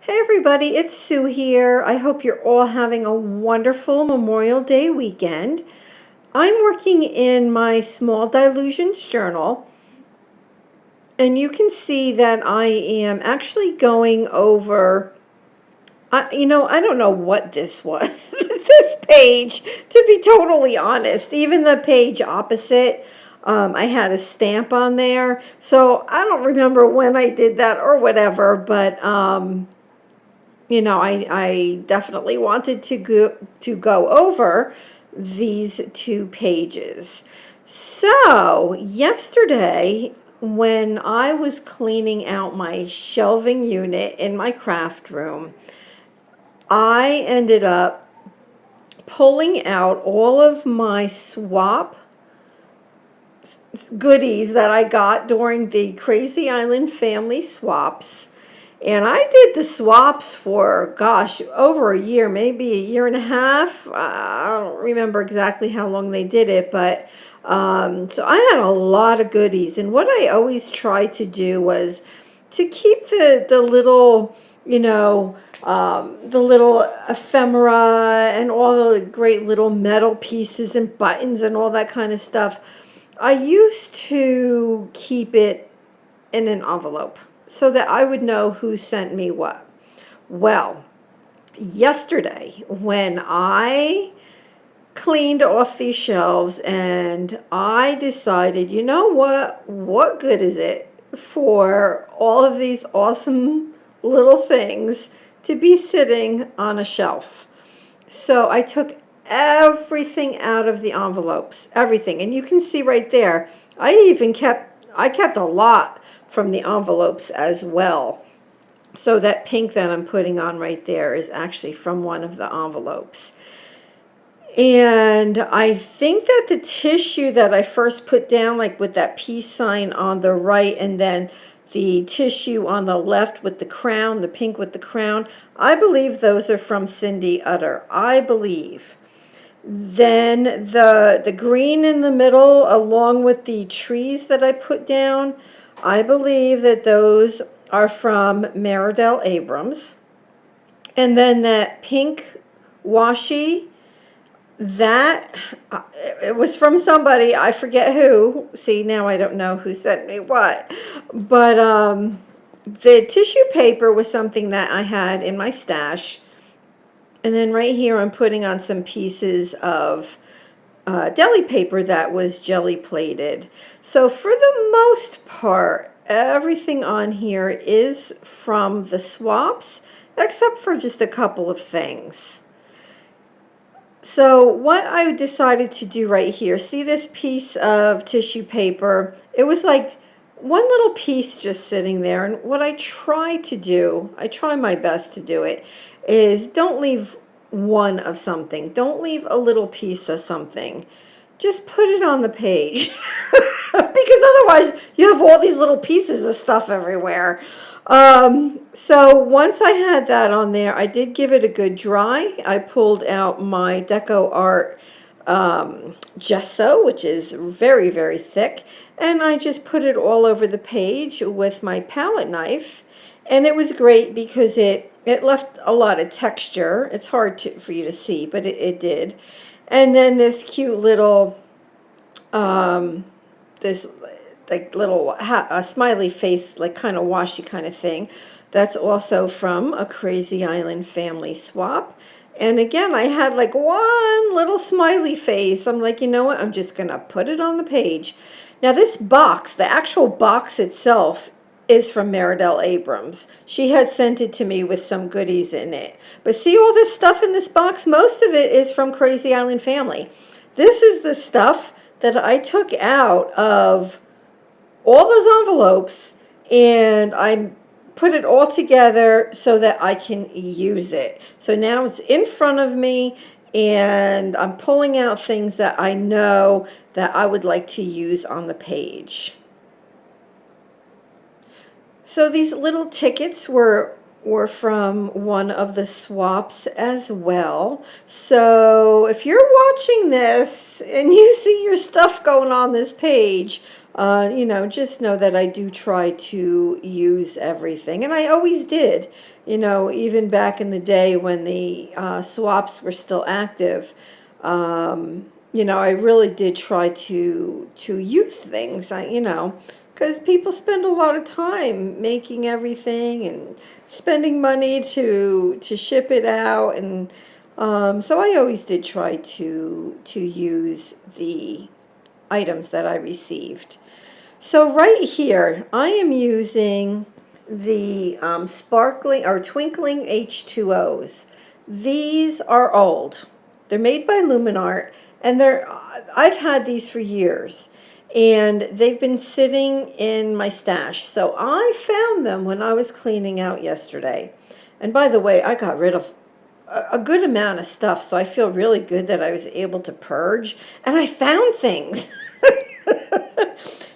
Hey everybody, it's Sue here. I hope you're all having a wonderful Memorial Day weekend. I'm working in my Small Dilutions journal, and you can see that I am actually going over, I don't know what this was, this page, to be totally honest. Even the page opposite, I had a stamp on there. So I don't remember when I did that or whatever, but I definitely wanted to go over these two pages. So yesterday, when I was cleaning out my shelving unit in my craft room, I ended up pulling out all of my swap goodies that I got during the Crazy Island family swaps. And I did the swaps for, gosh, over a year, maybe a year and a half. I don't remember exactly how long they did it, but so I had a lot of goodies. And what I always tried to do was to keep the little, the little ephemera and all the great little metal pieces and buttons and all that kind of stuff. I used to keep it in an envelope so that I would know who sent me what. Well, yesterday when I cleaned off these shelves and I decided, you know what good is it for all of these awesome little things to be sitting on a shelf? So I took everything out of the envelopes, everything. And you can see right there, I kept a lot from the envelopes as well. So that pink that I'm putting on right there is actually from one of the envelopes. And I think that the tissue that I first put down, like with that peace sign on the right, and then the tissue on the left with the crown, the pink with the crown, I believe those are from Cindy Utter. I believe. Then the green in the middle, along with the trees that I put down, I believe that those are from Meridell Abrams. And then that pink washi, that it was from somebody, I forget who. See, now I don't know who sent me what. But the tissue paper was something that I had in my stash. And then right here I'm putting on some pieces of deli paper that was jelly plated. So for the most part, everything on here is from the swaps, except for just a couple of things. So what I decided to do right here, see this piece of tissue paper? It was like one little piece just sitting there. And what I try to do, I try my best to do it, is don't leave one of something. Don't leave a little piece of something. Just put it on the page. Because otherwise you have all these little pieces of stuff everywhere. So once I had that on there, I did give it a good dry. I pulled out my Deco Art gesso, which is very, very thick, and I just put it all over the page with my palette knife. And it was great because it left a lot of texture. It's hard for you to see, but it did. And then this cute little, this like little a smiley face, like kind of washy kind of thing. That's also from a Crazy Island family swap. And again, I had like one little smiley face. I'm like, you know what? I'm just going to put it on the page. Now this box, the actual box itself, is from Meridell Abrams. She had sent it to me with some goodies in it. But see all this stuff in this box? Most of it is from Crazy Island family. This is the stuff that I took out of all those envelopes, and I put it all together so that I can use it. So now it's in front of me, and I'm pulling out things that I know that I would like to use on the page. So these little tickets were from one of the swaps as well. So if you're watching this and you see your stuff going on this page, Just know that I do try to use everything. And I always did, even back in the day when the swaps were still active. I really did try to use things, because people spend a lot of time making everything and spending money to ship it out. And so I always did try to use the items that I received. So right here, I am using the sparkling or twinkling H2Os. These are old. They're made by Luminart, and I've had these for years, and they've been sitting in my stash. So I found them when I was cleaning out yesterday. And by the way, I got rid of a good amount of stuff, so I feel really good that I was able to purge, and I found things.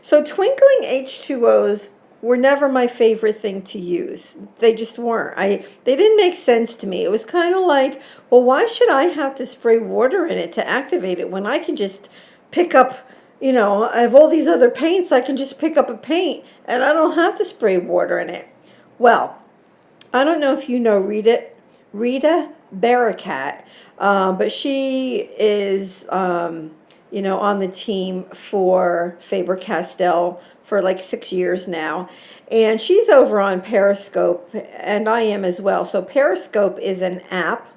So twinkling H2Os were never my favorite thing to use. They just weren't. They didn't make sense to me. It was kind of like, well, why should I have to spray water in it to activate it when I can just pick up, I have all these other paints, I can just pick up a paint and I don't have to spray water in it. Well, I don't know if you know Rita Barakat, but she is, on the team for Faber-Castell for like 6 years now. And she's over on Periscope, and I am as well. So Periscope is an app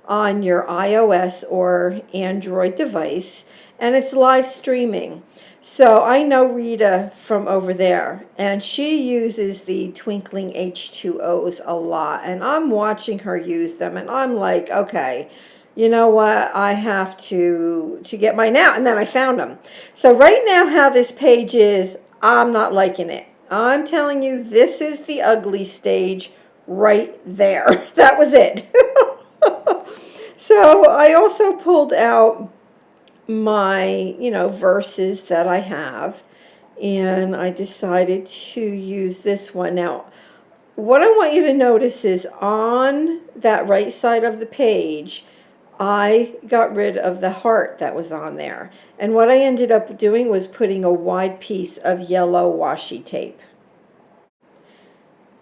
on your iOS or Android device, and it's live streaming. So I know Rita from over there, and she uses the twinkling H2Os a lot, and I'm watching her use them, and I'm like, okay, you know what, I have to get mine out. And then I found them. So right now how this page is, I'm not liking it. I'm telling you, this is the ugly stage right there. That was it. So I also pulled out my, verses that I have, and I decided to use this one. Now, what I want you to notice is on that right side of the page, I got rid of the heart that was on there. And what I ended up doing was putting a wide piece of yellow washi tape.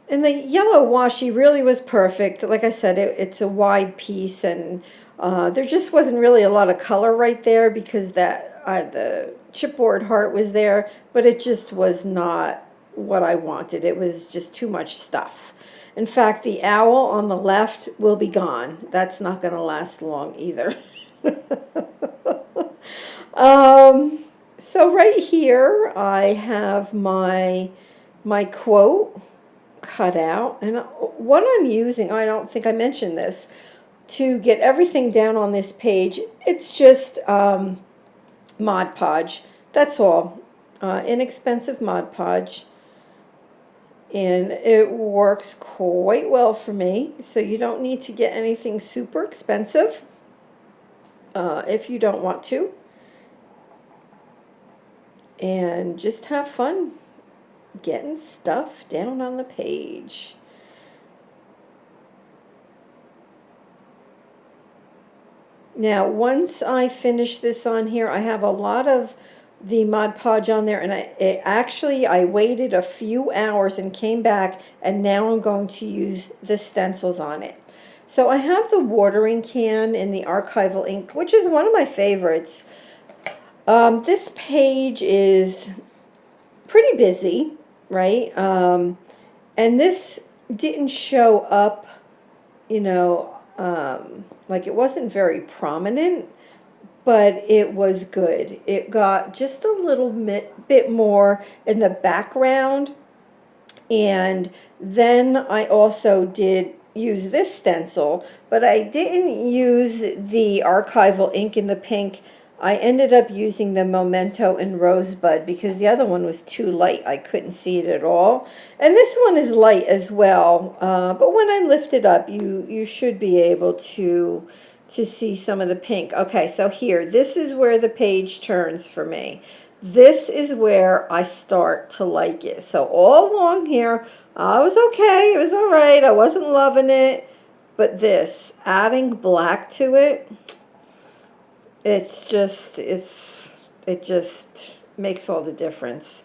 And the yellow washi really was perfect. Like I said, it's a wide piece, and there just wasn't really a lot of color right there because the chipboard heart was there, but it just was not what I wanted. It was just too much stuff. In fact, the owl on the left will be gone. That's not going to last long either. So right here, I have my quote cut out, and what I'm using, I don't think I mentioned this, to get everything down on this page, it's just Mod Podge. That's all. Inexpensive Mod Podge. And it works quite well for me. So you don't need to get anything super expensive if you don't want to. And just have fun getting stuff down on the page. Now, once I finish this on here, I have a lot of the Mod Podge on there, and I waited a few hours and came back, and now I'm going to use the stencils on it. So I have the watering can in the archival ink, which is one of my favorites. This page is pretty busy, right? And this didn't show up, like it wasn't very prominent, but it was good. It got just a little bit more in the background. And then I also did use this stencil, but I didn't use the archival ink in the pink. I ended up using the Memento in Rosebud because the other one was too light. I couldn't see it at all. And this one is light as well, but when I lift it up, you should be able to see some of the pink. Okay, so here, this is where the page turns for me. This is where I start to like it. So all along here, I was okay. It was all right. I wasn't loving it. But this, adding black to it, it just makes all the difference.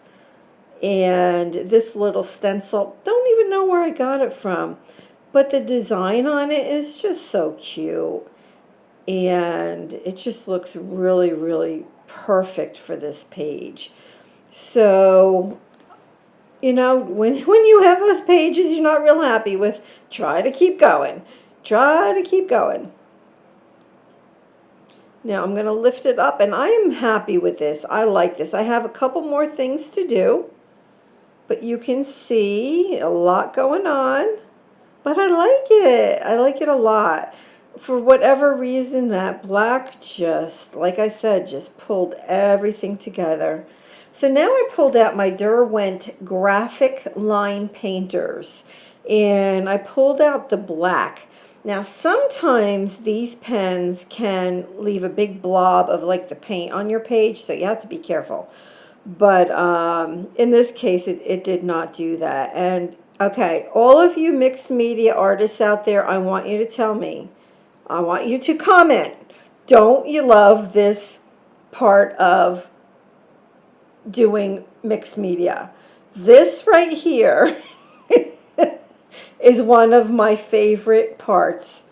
And this little stencil, don't even know where I got it from, but the design on it is just so cute. And it just looks really, really perfect for this page. So, you know, when you have those pages you're not real happy with, try to keep going. Try to keep going. Now I'm going to lift it up, and I am happy with this. I like this. I have a couple more things to do, but you can see a lot going on. But I like it. I like it a lot. For whatever reason, that black just, like I said, just pulled everything together. So now I pulled out my Derwent graphic line painters, and I pulled out the black. Now sometimes these pens can leave a big blob of like the paint on your page, so you have to be careful. But in this case, it did not do that. And okay, all of you mixed media artists out there, I want you to tell me, I want you to comment, don't you love this part of doing mixed media? This right here is one of my favorite parts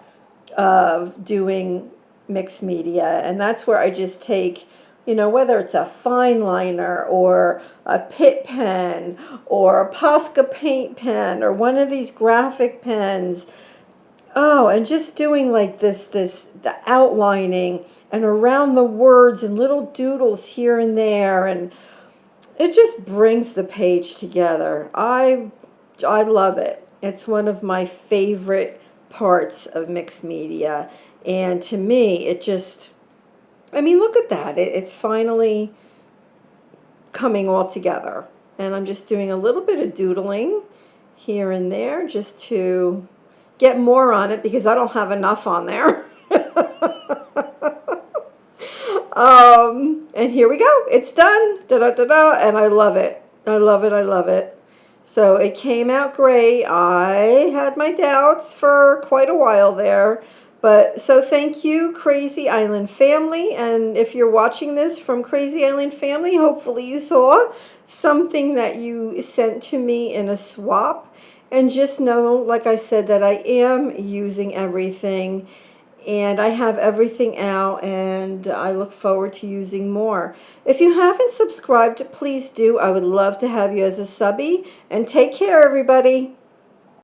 of doing mixed media, and that's where I just take, you know, whether it's a fine liner or a Pitt pen or a Posca paint pen or one of these graphic pens. Oh, and just doing like the outlining and around the words and little doodles here and there, and it just brings the page together. I love it. It's one of my favorite parts of mixed media. And to me, it just, I mean, look at that. It's finally coming all together. And I'm just doing a little bit of doodling here and there just to get more on it because I don't have enough on there. And here we go. It's done. Da-da-da-da. And I love it. I love it. I love it. So it came out great. I had my doubts for quite a while there. But so thank you, Krazy Island family. And if you're watching this from Krazy Island family, hopefully you saw something that you sent to me in a swap. And just know, like I said, that I am using everything. And I have everything out, and I look forward to using more. If you haven't subscribed, please do. I would love to have you as a subby. And take care, everybody.